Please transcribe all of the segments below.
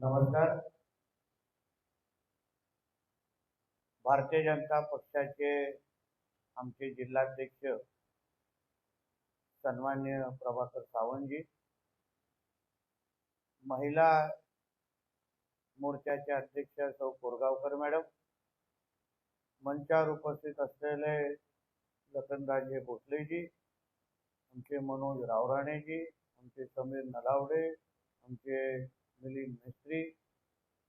नमस्कार. भारतीय जनता पक्षाचे आमचे जिल्हाध्यक्ष सन्माननीय प्रभाकर सावंतजी, महिला मोर्चाचे अध्यक्ष सौ कोरगावकर मॅडम, मंचावर उपस्थित असलेले लखनराजे भोसलेजी, आमचे मनोज रावराणेजी, आमचे समीर नलावडे, आमचे मिलिंद मिस्त्री,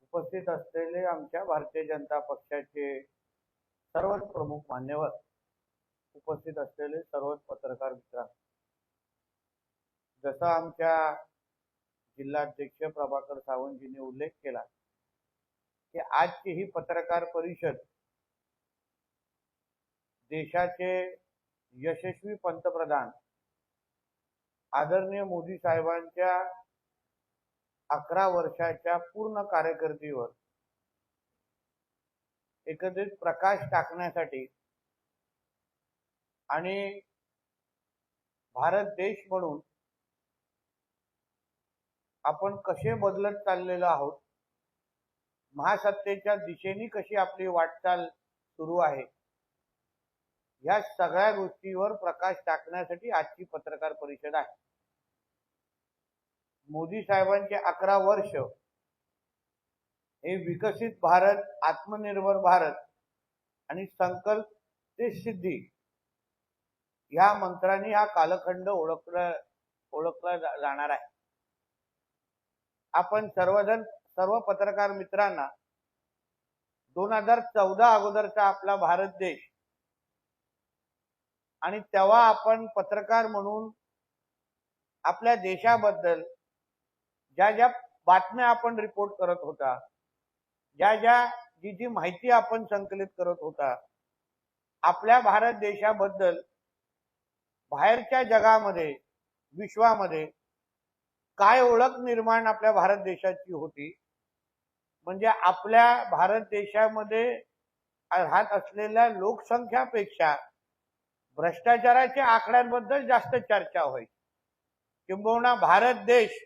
उपस्थित असलेले आमच्या भारतीय जनता पक्षाचे सर्वच प्रमुख मान्यवर, उपस्थित असलेले सर्वच पत्रकार मित्र, जसा आमच्या जिल्हाध्यक्ष प्रभाकर सावंतजींनी उल्लेख केला की आजची ही पत्रकार परिषद देशाचे यशस्वी पंतप्रधान आदरणीय मोदी साहेबांच्या 11 वर्षाच्या पूर्ण कारकिर्दीवर एकत्रित प्रकाश टाकण्यासाठी आणि भारत देश म्हणून आपण कसे बदलत चाललेलो आहोत, महासत्तेच्या दिशेने कशी आपली वाटचाल सुरू आहे, या सगळ्या गोष्टीवर प्रकाश टाकण्यासाठी आजची पत्रकार परिषद आहे. मोदी साहेबांचे 11 वर्ष हे विकसित भारत, आत्मनिर्भर भारत आणि संकल्प ते सिद्धी या मंत्रांनी हा कालखंड ओळखला जाणार आहे. आपण सर्व पत्रकार मित्रांना 2014 अगोदरचा आपला भारत देश आणि तेव्हा आपण पत्रकार म्हणून आपल्या देशाबद्दल ज्या ज्या बातम्या आपण रिपोर्ट करत होता, जी माहिती आपण संकलित करत होता, आपल्या भारत देशाबद्दल बाहेरच्या जगामध्ये, विश्वामध्ये काय ओळख निर्माण आपल्या भारत देशाची होती, म्हणजे आपल्या भारत देशामध्ये राहत असलेल्या लोकसंख्यापेक्षा भ्रष्टाचाराच्या आकड्यांबद्दल जास्त चर्चा व्हायची. किंबहुना भारत देश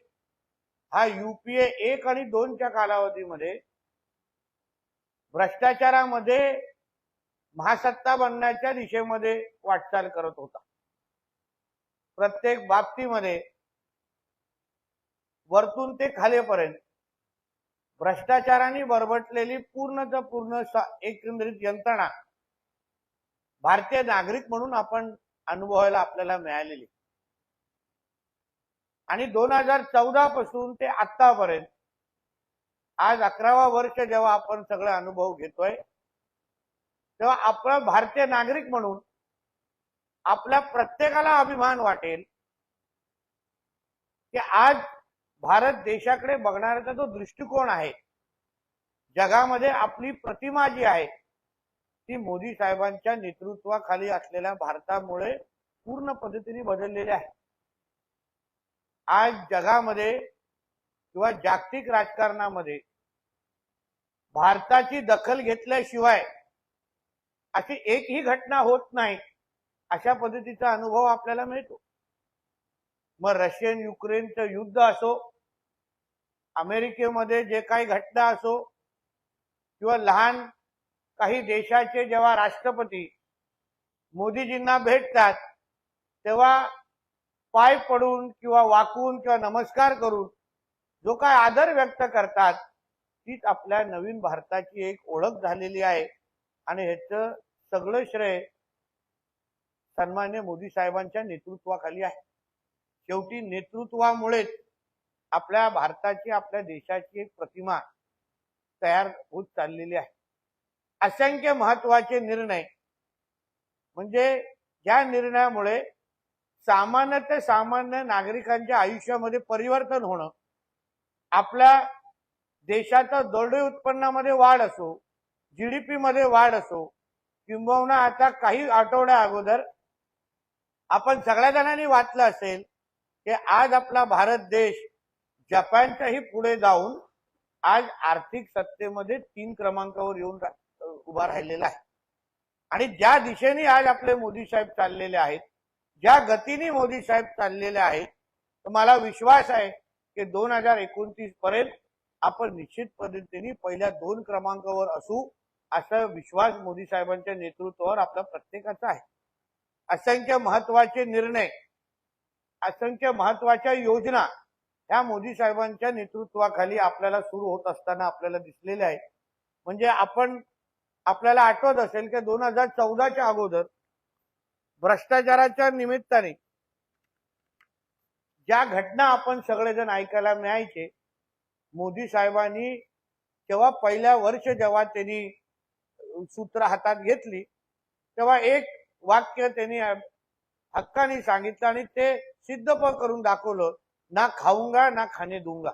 हा UPA 1 आणि 2 च्या कालावधीमध्ये भ्रष्टाचारामध्ये महासत्ता बनण्याच्या दिशेमध्ये वाटचाल करत होता. प्रत्येक बाबतीमध्ये वरतून ते खालीपर्यंत भ्रष्टाचाराने बरबटलेली पूर्ण एकंदरीत यंत्रणा भारतीय नागरिक म्हणून आपण अनुभवायला आपल्याला मिळालेली. आणि 2014 पासून ते आतापर्यंत आज 11वा वर्ष जेव्हा आपण सगळे अनुभव घेतोय, तेव्हा आपण भारतीय नागरिक म्हणून आपल्या प्रत्येकाला अभिमान वाटेल की आज भारत देशाकडे बघणाऱ्याचा जो दृष्टिकोन आहे, जगामध्ये आपली प्रतिमा जी आहे ती मोदी साहेबांच्या नेतृत्वाखाली असलेल्या भारतामुळे पूर्ण पद्धतीने बदललेली आहे. आज जगामध्ये किंवा जागतिक राजकारणामध्ये भारताची दखल घेतल्याशिवाय अशी एकही घटना होत नाही, अशा पद्धतीचा अनुभव आपल्याला मिळतो. मग रशियन युक्रेनचं युद्ध असो, अमेरिकेमध्ये जे काही घटना असो, किंवा लहान काही देशाचे जेव्हा राष्ट्रपती मोदीजींना भेटतात तेव्हा पाय पडून किंवा वाकून किंवा नमस्कार करून जो काय आदर व्यक्त करतात, तीच आपल्या नवीन भारताची एक ओळख झालेली आहे. आणि ह्याचं सगळं श्रेय सन्मान्य मोदी साहेबांच्या नेतृत्वाखाली आहे. शेवटी नेतृत्वामुळेच आपल्या भारताची, आपल्या देशाची एक प्रतिमा तयार होत चाललेली आहे. असंख्य महत्वाचे निर्णय, म्हणजे ज्या निर्णयामुळे सामान्य नागरिकांच्या आयुष्यामध्ये परिवर्तन होणं, आपल्या देशाचं दरडोई उत्पन्नामध्ये वाढ असो, GDP मध्ये वाढ असो, किंबहुना आता काही आठवड्या अगोदर आपण सगळ्या जणांनी वाचलं असेल की आज आपला भारत देश जपानच्याही पुढे जाऊन आज आर्थिक सत्तेमध्ये 3 क्रमांकावर येऊन उभा राहिलेला आहे. आणि ज्या दिशेने आज आपले मोदी साहेब चाललेले आहेत, ज्या गतीने मोदी साहेब चाललेले आहेत, तर मला विश्वास आहे की 2029 पर्यंत आपण निश्चित पद्धतीने पहिल्या 2 क्रमांकावर असू असा विश्वास मोदी साहेबांच्या नेतृत्वावर आपला प्रत्येकाचा आहे। असंख्य महत्वाचे निर्णय, असंख्य महत्वाच्या योजना ह्या मोदी साहेबांच्या नेतृत्वाखाली आपल्याला सुरू होत असताना आपल्याला दिसलेल्या आहे। म्हणजे आपल्याला आठवत असेल की 2014च्या अगोदर भ्रष्टाचाराच्या निमित्ताने ज्या घटना आपण सगळेजण ऐकायला मिळायचे, मोदी साहेबांनी तेव्हा पहिल्या वर्ष जेव्हा त्यांनी सूत्र हातात घेतली तेव्हा एक वाक्य त्यांनी हक्काने सांगितलं आणि ते सिद्ध पण करून दाखवलं, ना खाऊंगा ना खाने दूंगा।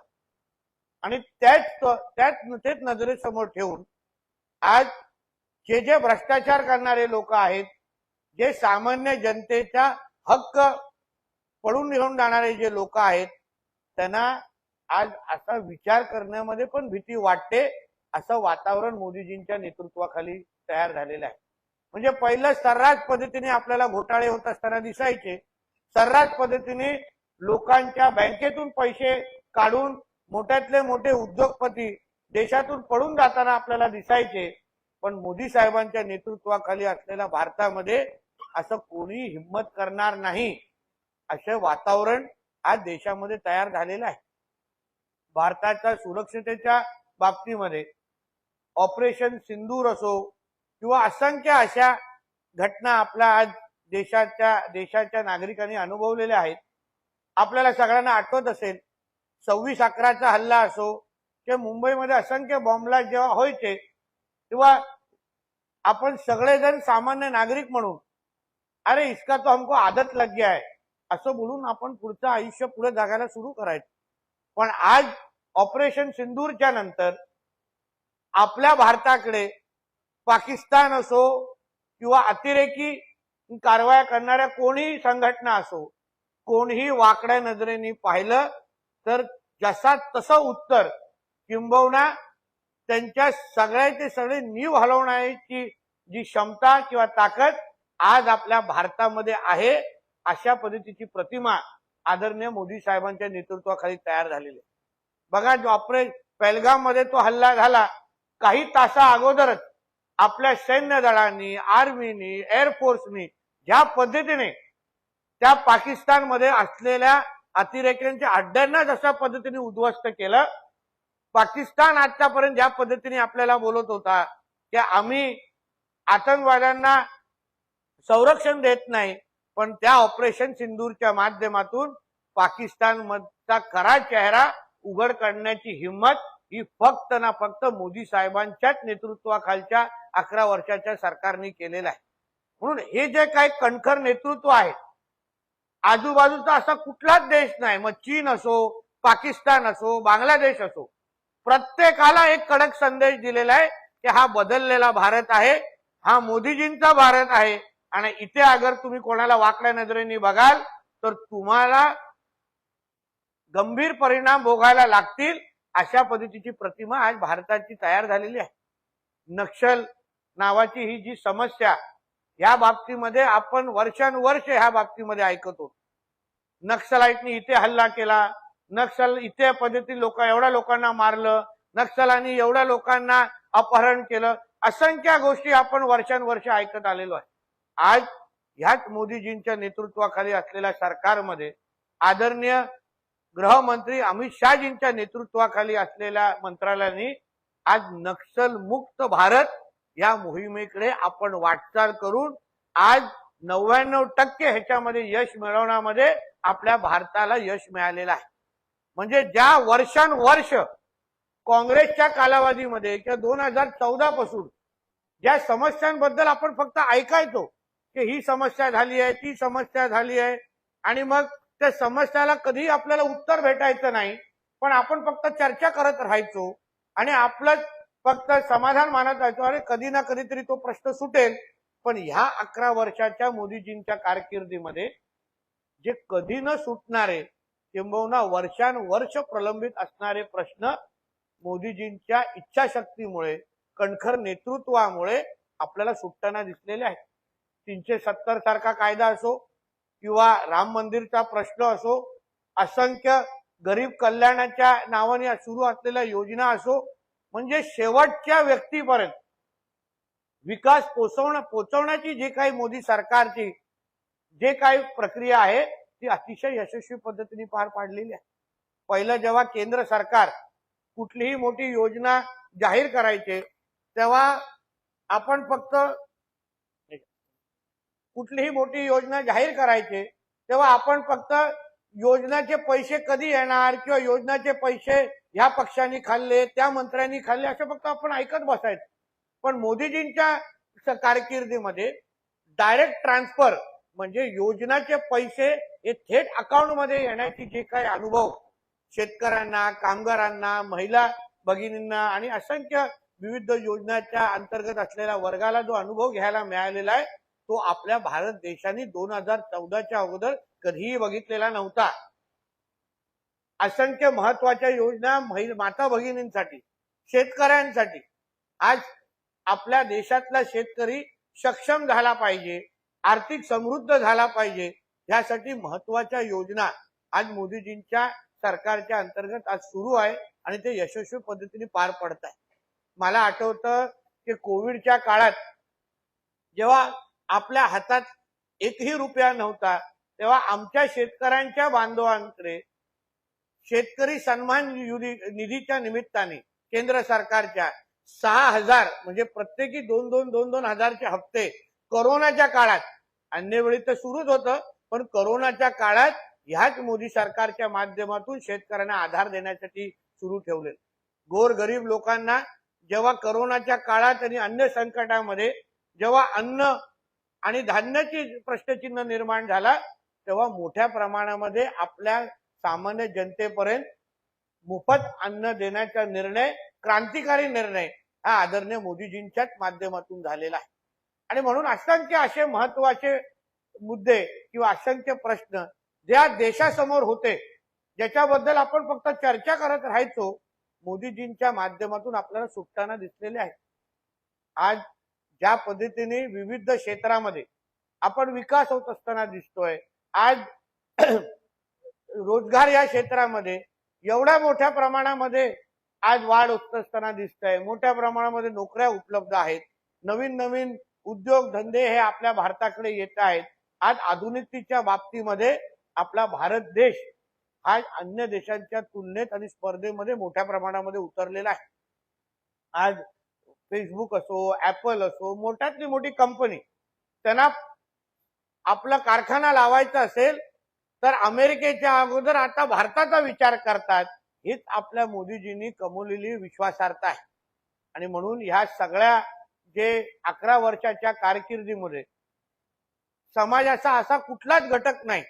आणि तेच नजरेसमोर ठेवून आज जे भ्रष्टाचार करणारे लोक आहेत, जे सामान्य जनतेचा हक्क पळून घेऊन जाणारे जे लोक आहेत, त्यांना आज असा विचार करण्यामध्ये पण भीती वाटते असं वातावरण मोदीजींच्या नेतृत्वाखाली तयार झालेलं आहे। म्हणजे पहिलं सर्रास पद्धतीने आपल्याला घोटाळे होत असताना दिसायचे, सर्रास पद्धतीने लोकांच्या बँकेतून पैसे काढून मोठ्यातले मोठे उद्योगपती देशातून पळून जाताना आपल्याला दिसायचे। पण मोदी साहेबांच्या नेतृत्वाखाली असलेल्या भारतामध्ये असं कोणी हिम्मत करणार नाही असे वातावरण आज देशामध्ये तयार झालेलं आहे। भारताच्या सुरक्षिततेच्या बाबतीमध्ये ऑपरेशन सिंदूर असो किंवा असंख्य अशा घटना आपल्या आज देशाच्या नागरिकांनी अनुभवलेल्या आहेत। आपल्याला सगळ्यांना आठवत असेल 26/11चा हल्ला असो की मुंबईमध्ये असंख्य बॉम्बलास्ट जेव्हा व्हायचे तेव्हा आपण सगळेजण सामान्य नागरिक म्हणून अरे इसका तो हमको आदत लग गया है असं बोलून आपण पुढचं आयुष्य पुढे जगायला सुरू करायचं। पण आज ऑपरेशन सिंदूरच्या नंतर आपल्या भारताकडे पाकिस्तान असो किंवा अतिरेकी कारवाया करणाऱ्या कोणीही संघटना असो, कोणीही वाकड्या नजरेने पाहिलं तर जसा तसं उत्तर किंबहुना त्यांच्या सगळ्याचे सगळे नीव हलवण्याची जी क्षमता किंवा ताकद आज आपल्या भारतामध्ये आहे, अशा पद्धतीची प्रतिमा आदरणीय मोदी साहेबांच्या नेतृत्वाखाली तयार झालेली आहे। बघा, जो पहलगाम मध्ये तो हल्ला झाला, काही तासा अगोदरच आपल्या सैन्य दलांनी, आर्मीनी, एअरफोर्सनी ज्या पद्धतीने त्या पाकिस्तानमध्ये असलेल्या अतिरेक्यांच्या अड्ड्यांना जशा पद्धतीने उद्ध्वस्त केलं, पाकिस्तान आतापर्यंत ज्या पद्धतीने आपल्याला बोलत होता की आम्ही आतंकवाद्यांना संरक्षण देत नाही, पण त्या ऑपरेशन सिंदूरच्या माध्यमातून पाकिस्तानचा खरा चेहरा उघड करण्याची हिम्मत ही फक्त ना फक्त मोदी साहेबांच्याच नेतृत्वाखालच्या 11 वर्षाच्या सरकारने केलेलं आहे। म्हणून हे जे काही कणखर नेतृत्व आहे, आजूबाजूचा असा कुठलाच देश नाही, मग चीन असो, पाकिस्तान असो, बांगलादेश असो, प्रत्येकाला एक कडक संदेश दिलेला आहे की हा बदललेला भारत आहे, हा मोदीजींचा भारत आहे आणि इथे अगर तुम्ही कोणाला वाकड्या नजरेने बघाल तर तुम्हाला गंभीर परिणाम भोगायला लागतील, अशा पद्धतीची प्रतिमा आज भारताची तयार झालेली आहे। नक्षल नावाची ही जी समस्या, या बाबतीमध्ये आपण वर्षानुवर्ष ह्या बाबतीमध्ये ऐकतो, नक्षलाईटनी इथे हल्ला केला, नक्षल इथे पद्धती एवढ्या लोकांना मारलं, नक्षलांनी एवढ्या लोकांना अपहरण केलं, असंख्य गोष्टी आपण वर्षानुवर्ष ऐकत आलेलो आहे। आज ह्याच मोदीजींच्या नेतृत्वाखाली असलेल्या सरकारमध्ये आदरणीय गृहमंत्री अमित शहाजींच्या नेतृत्वाखाली असलेल्या मंत्रालयाने आज नक्षल मुक्त भारत या मोहिमेकडे आपण वाटचाल करून आज 99% ह्याच्यामध्ये यश मिळवण्यामध्ये आपल्या भारताला यश मिळालेलं आहे। म्हणजे ज्या वर्षानुवर्ष काँग्रेसच्या कालावधीमध्ये किंवा 2014 पासून ज्या समस्यांबद्दल आपण फक्त ऐकायचो की ही समस्या झाली आहे, ती समस्या झाली आहे, आणि मग त्या समस्याला कधी आपल्याला उत्तर भेटायचं नाही, पण आपण फक्त चर्चा करत राहायचो आणि आपलं फक्त समाधान मानत राहायचो, अरे कधी ना कधीतरी तो प्रश्न सुटेल। पण ह्या 11 वर्षाच्या मोदीजींच्या कारकिर्दीमध्ये जे कधी न सुटणारे किंबहुना वर्षानुवर्ष प्रलंबित असणारे प्रश्न मोदीजींच्या इच्छाशक्तीमुळे, कणखर नेतृत्वामुळे आपल्याला सुटताना दिसलेले आहेत। 370 सारखा कायदा असो किंवा राम मंदिरचा प्रश्न असो, असंख्य गरीब कल्याणाच्या नावाने सुरू असलेल्या योजना असो, म्हणजे शेवटच्या व्यक्तीपर्यंत विकास पोहोचवण्याची जी काही मोदी सरकारची जे काही प्रक्रिया आहे ती अतिशय यशस्वी पद्धतीने पार पाडलेली आहे. पहिलं जेव्हा केंद्र सरकार कुठलीही मोठी योजना जाहीर करायचे तेव्हा आपण फक्त कुठलीही मोठी योजना जाहीर करायचे तेव्हा आपण फक्त योजनाचे पैसे कधी येणार किंवा योजनाचे पैसे ह्या पक्षांनी खाल्ले त्या मंत्र्यांनी खाल्ले असं फक्त आपण ऐकत बसायचं. पण मोदीजींच्या कारकिर्दीमध्ये डायरेक्ट ट्रान्सफर म्हणजे योजनाचे पैसे हे थेट अकाउंटमध्ये येण्याची जे काही अनुभव शेतकऱ्यांना, कामगारांना, महिला भगिनींना आणि असंख्य विविध योजनांच्या अंतर्गत असलेल्या वर्गाला जो अनुभव घ्यायला मिळालेला आहे तो आपल्या भारत देशाने 2014च्या अगोदर कधीही बघितलेला नव्हता. असंख्य महत्वाच्या योजना माता भगिनींसाठी, शेतकऱ्यांसाठी. आज आपल्या देशातला शेतकरी सक्षम झाला पाहिजे, आर्थिक समृद्ध झाला पाहिजे, यासाठी महत्वाच्या योजना आज मोदीजींच्या सरकारच्या अंतर्गत आज सुरू आहे आणि ते यशस्वी पद्धतीने पार पडत आहे. मला आठवतं की कोविडच्या काळात जेव्हा आपल्या हातात एकही रुपया नव्हता तेव्हा आमच्या शेतकऱ्यांच्या बांधवांकडे शेतकरी सन्मान निधीच्या निमित्ताने केंद्र सरकारच्या 6,000 म्हणजे प्रत्येकी 2,200 हजारचे हप्ते कोरोनाच्या काळात, अन्य वेळी तर सुरूच होतं पण कोरोनाच्या काळात ह्याच मोदी सरकारच्या माध्यमातून शेतकऱ्यांना आधार देण्यासाठी सुरू ठेवले. गोरगरीब लोकांना जेव्हा कोरोनाच्या काळात आणि अन्य संकटामध्ये जेव्हा अन्न आणि धान्याची प्रश्नचिन्ह निर्माण झाला तेव्हा मोठ्या प्रमाणामध्ये आपल्या सामान्य जनतेपर्यंत मोफत अन्न देण्याचा निर्णय, क्रांतिकारी निर्णय हा आदरणीय मोदीजींच्याच माध्यमातून झालेला आहे. आणि म्हणून असंख्य असे महत्वाचे मुद्दे किंवा असंख्य प्रश्न ज्या देशासमोर होते ज्याच्याबद्दल आपण फक्त चर्चा करत राहायचो मोदीजींच्या माध्यमातून आपल्याला सुटताना दिसलेले आहे. आज ज्या पद्धतीने विविध क्षेत्रामध्ये आपण विकास होत असताना दिसतोय, आज रोजगार या क्षेत्रामध्ये एवढ्या मोठ्या प्रमाणामध्ये आज वाढ होत असताना दिसतंय, मोठ्या प्रमाणामध्ये नोकऱ्या उपलब्ध आहेत, नवीन नवीन उद्योग धंदे हे आपल्या भारताकडे येत आहेत. आज आधुनिकतेच्या बाबतीमध्ये आपला भारत देश आज अन्य देशांच्या तुलनेत आणि स्पर्धेमध्ये मोठ्या प्रमाणामध्ये उतरलेला आहे. आज फेसबुक असो, ऍपल असो, मोठ्यातली मोठी कंपनी त्यांना आपला कारखाना लावायचा असेल तर अमेरिकेच्या अगोदर आता भारताचा विचार करतात. हीच आपल्या मोदीजींनी कमवलेली विश्वासार्हता आहे. आणि म्हणून ह्या सगळ्या जे 11 वर्षाच्या कारकिर्दीमध्ये समाजाचा असा कुठलाच घटक नाही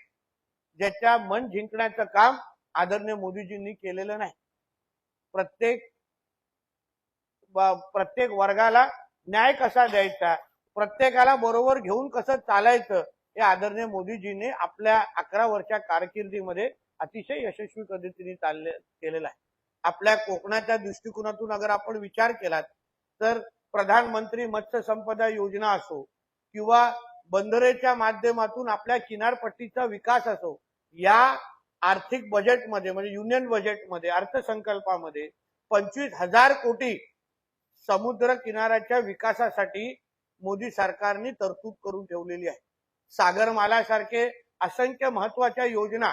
ज्याच्या मन जिंकण्याचं काम आदरणीय मोदीजींनी केलेलं नाही. प्रत्येक वर्गाला न्याय कसा द्यायचा, प्रत्येकाला बरोबर घेऊन कसं चालायचं हे आदरणीय मोदीजींनी आपल्या 11 वर्षा कारकिर्दीमध्ये अतिशय यशस्वी पद्धतीने केलेला आहे. आपल्या कोकणाच्या दृष्टिकोनातून अगर आपण विचार केला तर प्रधानमंत्री मत्स्य संपदा योजना असो किंवा बंदरेच्या माध्यमातून आपल्या किनारपट्टीचा विकास असो, या आर्थिक बजेटमध्ये म्हणजे युनियन बजेटमध्ये अर्थसंकल्पामध्ये 25,000 कोटी समुद्र किनाऱ्याच्या विकासासाठी मोदी सरकारने तरतूद करून ठेवलेली आहे. सागरमालासारखे असंख्य महत्वाच्या योजना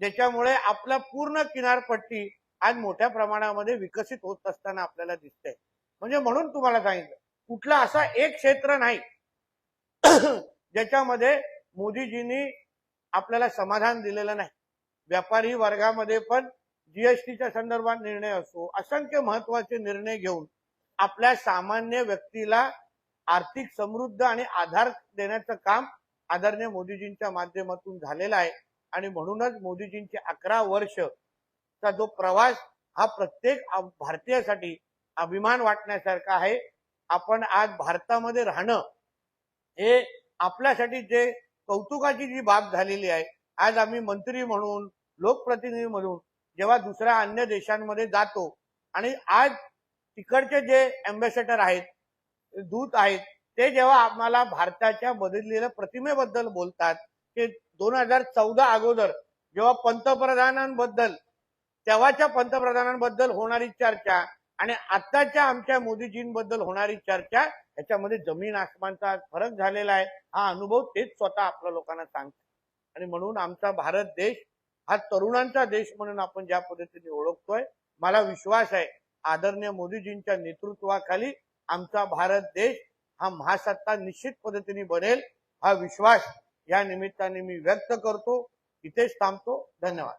ज्याच्यामुळे आपला पूर्ण किनारपट्टी आज मोठ्या प्रमाणामध्ये विकसित होत असताना आपल्याला दिसते. म्हणजे म्हणून तुम्हाला सांगितलं कुठला असा एक क्षेत्र नाही ज्याच्यामध्ये मोदीजींनी आपल्याला समाधान दिलेलं नाही. व्यापारी वर्गामध्ये पण जीएसटीच्या संदर्भात निर्णय असो, असंख्य महत्वाचे निर्णय घेऊन आपल्या सामान्य व्यक्तीला आर्थिक समृद्ध आणि आधार देण्याचं काम आदरणीय मोदीजींच्या माध्यमातून झालेला आहे. आणि म्हणूनच मोदीजींचे 11 वर्षचा जो प्रवास हा प्रत्येक भारतीयासाठी अभिमान वाटण्यासारखा आहे. आपण आज भारतामध्ये राहणं हे आपल्यासाठी जे कौतुकाची जी बाब झालेली आहे. आज आम्ही मंत्री म्हणून, लोकप्रतिनिधी म्हणून जेव्हा दुसऱ्या अन्य देशांमध्ये जातो आणि आज तिकडचे जे अँबॅसेडर आहेत, दूत आहेत, ते जेव्हा आम्हाला भारताच्या बदललेल्या प्रतिमेबद्दल बोलतात की 2014 अगोदर जेव्हा पंतप्रधानांबद्दल तेव्हाच्या पंतप्रधानांबद्दल होणारी चर्चा आणि आताच्या आमच्या मोदीजींबद्दल होणारी चर्चा याच्यामध्ये जमीन आसमानचा फरक झालेला आहे। हा अनुभव तेच स्वतः आपल्या लोकांना सांगतात आणि म्हणून आमचा भारत देश हा तरुणांचा देश म्हणून आपण ज्या पद्धतीने ओळखतोय, मला विश्वास आहे आदरणीय मोदीजींच्या नेतृत्वाखाली आमचा भारत देश हा महासत्ता निश्चित पद्धतीने बनेल, हा विश्वास या निमित्ताने मी व्यक्त करतो। इथेच थांबतो। धन्यवाद।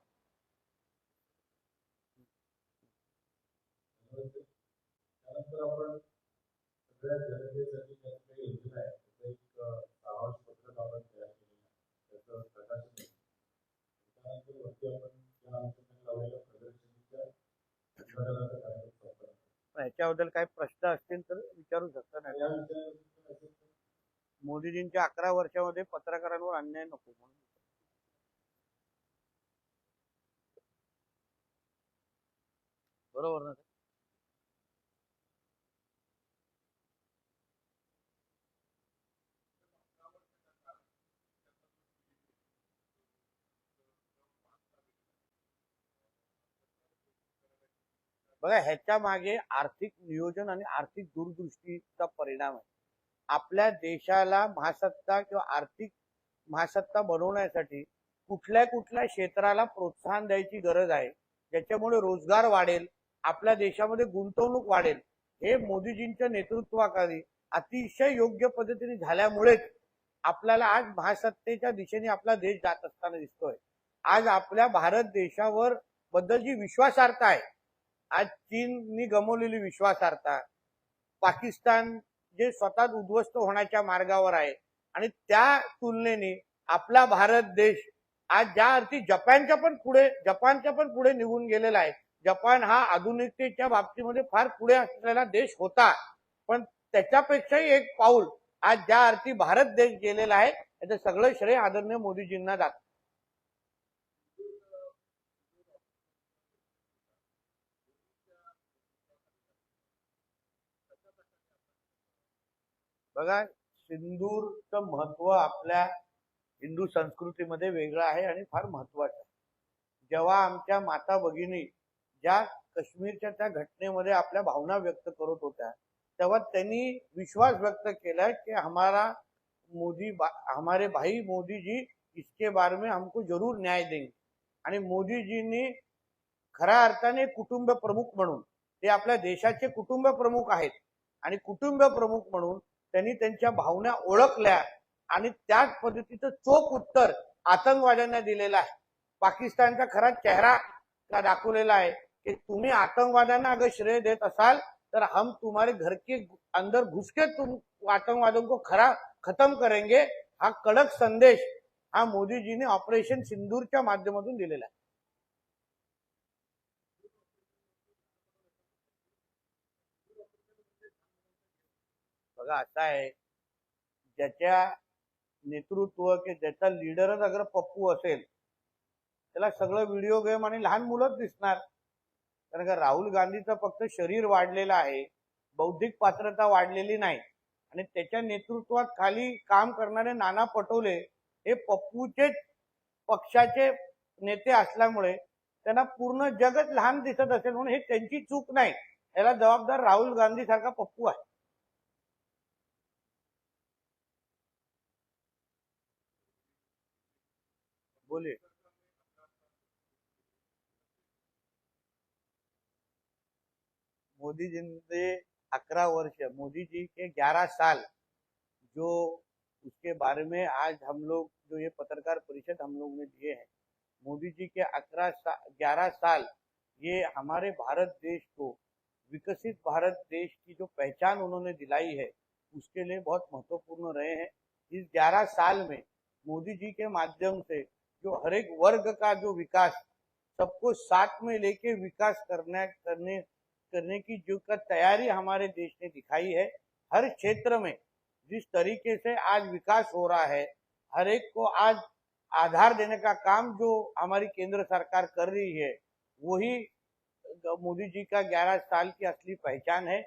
याच्याबद्दल काही प्रश्न असतील तर विचारू शकता। नाही मोदीजींच्या 11 वर्षामध्ये पत्रकारांवर अन्याय नको म्हणून। बरोबर ना? बघा, ह्याच्या मागे आर्थिक नियोजन आणि आर्थिक दूरदृष्टीचा परिणाम आहे। आपल्या देशाला महासत्ता किंवा आर्थिक महासत्ता बनवण्यासाठी कुठल्या कुठल्या क्षेत्राला प्रोत्साहन द्यायची गरज आहे, ज्याच्यामुळे रोजगार वाढेल, आपल्या देशामध्ये गुंतवणूक वाढेल, हे मोदीजींच्या नेतृत्वाखाली अतिशय योग्य पद्धतीने झाल्यामुळेच आपल्याला आज महासत्तेच्या दिशेने आपला देश जात असताना दिसतोय। आज आपल्या भारत देशावर बद्दल जी विश्वासार्हता आहे, आज चीननी गमावलेली विश्वासार्हता, पाकिस्तान जे स्वतः उद्ध्वस्त होण्याच्या मार्गावर आहे आणि त्या तुलनेने आपला भारत देश आज ज्या अर्थी जपानच्या पण पुढे निघून गेलेला आहे। जपान हा आधुनिकतेच्या बाबतीमध्ये फार पुढे असलेला देश होता, पण त्याच्यापेक्षाही एक पाऊल आज ज्या अर्थी भारत देश गेलेला आहे, याचं सगळं श्रेय आदरणीय मोदीजींना जातं। बघा, सिंदूरचं महत्व आपल्या हिंदू संस्कृतीमध्ये वेगळं आहे आणि फार महत्वाचं आहे। जेव्हा आमच्या माता भगिनी ज्या काश्मीरच्या त्या घटनेमध्ये आपल्या भावना व्यक्त करत होत्या, तेव्हा त्यांनी विश्वास व्यक्त केला कि हमारे भाई मोदी जी इसके बारे में हमको जरूर न्याय देंगे। आणि मोदीजींनी खऱ्या अर्थाने कुटुंब प्रमुख म्हणून, ते आपल्या देशाचे कुटुंब प्रमुख आहेत आणि कुटुंब प्रमुख म्हणून त्यांनी त्यांच्या भावना ओळखल्या आणि त्याच पद्धतीचं चोख उत्तर आतंकवाद्यांना दिलेलं आहे। पाकिस्तानचा खरा चेहरा दाखवलेला आहे कि तुम्ही आतंकवाद्यांना अगर श्रेय देत असाल तर हम तुम्हारे घर के अंदर घुस के तुम आतंकवादियों को खत्म करेंगे। हा कडक संदेश हा मोदीजीने ऑपरेशन सिंदूरच्या माध्यमातून दिलेला आहे। बघा, असं आहे, ज्याच्या नेतृत्व की ज्याचा लीडरच अगर पप्पू असेल, त्याला सगळं व्हिडिओ गेम आणि लहान मुलंच दिसणार। कारण का राहुल गांधीचं फक्त शरीर वाढलेलं आहे, बौद्धिक पात्रता वाढलेली नाही आणि त्याच्या नेतृत्वात खाली काम करणारे नाना पटोले हे पप्पूचे पक्षाचे नेते असल्यामुळे त्यांना पूर्ण जगच लहान दिसत असेल, म्हणून हे त्यांची चूक नाही, याला जबाबदार राहुल गांधी सारखा पप्पू आहे। बोलिए। मोदी जी ने 11 वर्ष, मोदी जी के 11 साल, जो उसके बारे में आज हम लोग जो ये पत्रकार परिषद हम लोग ने दिए हैं, मोदी जी के 11 साल ये हमारे भारत देश को विकसित भारत देश की जो पहचान उन्होंने दिलाई है, उसके लिए बहुत महत्वपूर्ण रहे हैं। इस 11 साल में मोदी जी के माध्यम से जो हर एक वर्ग का जो विकास, सबको साथ में लेके विकास करने की जो तैयारी हमारे देश ने दिखाई है, हर क्षेत्र में जिस तरीके से आज विकास हो रहा है, हर एक को आज आधार देने का काम जो हमारी केंद्र सरकार कर रही है, वही मोदी जी का 11 साल की असली पहचान है।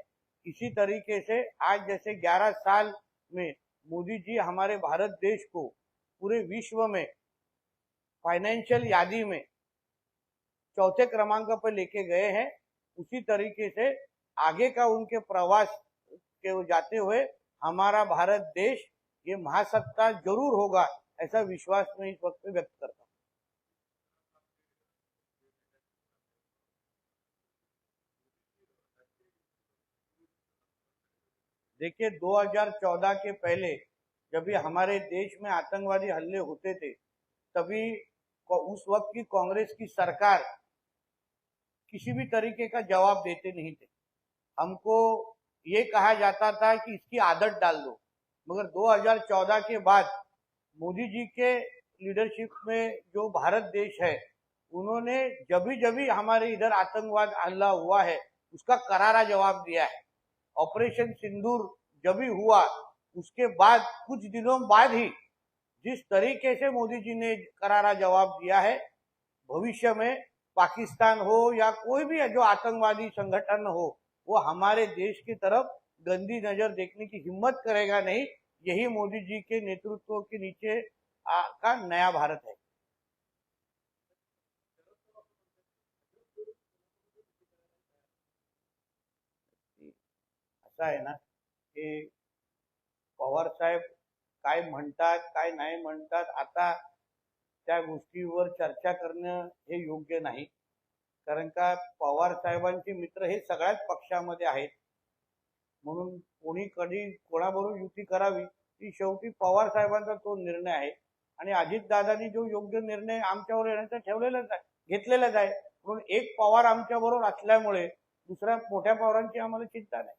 इसी तरीके से आज जैसे 11 साल में मोदी जी हमारे भारत देश को पूरे विश्व में फाइनेंशियल यादी में चौथे क्रमांक पर लेके गए हैं, उसी तरीके से आगे का उनके प्रवास के जाते हुए हमारा भारत देश ये महासत्ता जरूर होगा, ऐसा विश्वास मैं इस वक्त व्यक्त करता हूं। देखिए 2014 के पहले जब भी हमारे देश में आतंकवादी हमले होते थे, तभी उस वक्त की कांग्रेस की सरकार किसी भी तरीके का जवाब देते नहीं थे। हमको ये कहा जाता था कि इसकी आदत डाल दो, मगर 2014 के बाद मोदी जी के लीडरशिप में जो भारत देश है, उन्होंने जब भी हमारे इधर आतंकवाद हमला हुआ है उसका करारा जवाब दिया है। ऑपरेशन सिंदूर जब भी हुआ उसके बाद कुछ दिनों बाद ही जिस तरीके से मोदी जी ने करारा जवाब दिया है, भविष्य में पाकिस्तान हो या कोई भी जो आतंकवादी संगठन हो, वो हमारे देश की तरफ गंदी नजर देखने की हिम्मत करेगा नहीं। यही मोदी जी के नेतृत्व के नीचे का नया भारत है। असं आहे ना की पवार साहेब काय म्हणतात काय नाही म्हणतात, आता त्या गोष्टीवर चर्चा करणं हे योग्य नाही, कारण का पवार साहेबांचे मित्र हे सगळ्याच पक्षामध्ये आहेत, म्हणून कोणी कधी कोणाबरोबर युती करावी ही शेवटी पवार साहेबांचा तो निर्णय आहे। आणि अजितदादांनी जो योग्य निर्णय आमच्यावर येण्याचा ठेवलेलाच आहे, घेतलेलाच आहे, म्हणून एक पवार आमच्या बरोबर असल्यामुळे दुसऱ्या मोठ्या पवारांची आम्हाला चिंता नाही।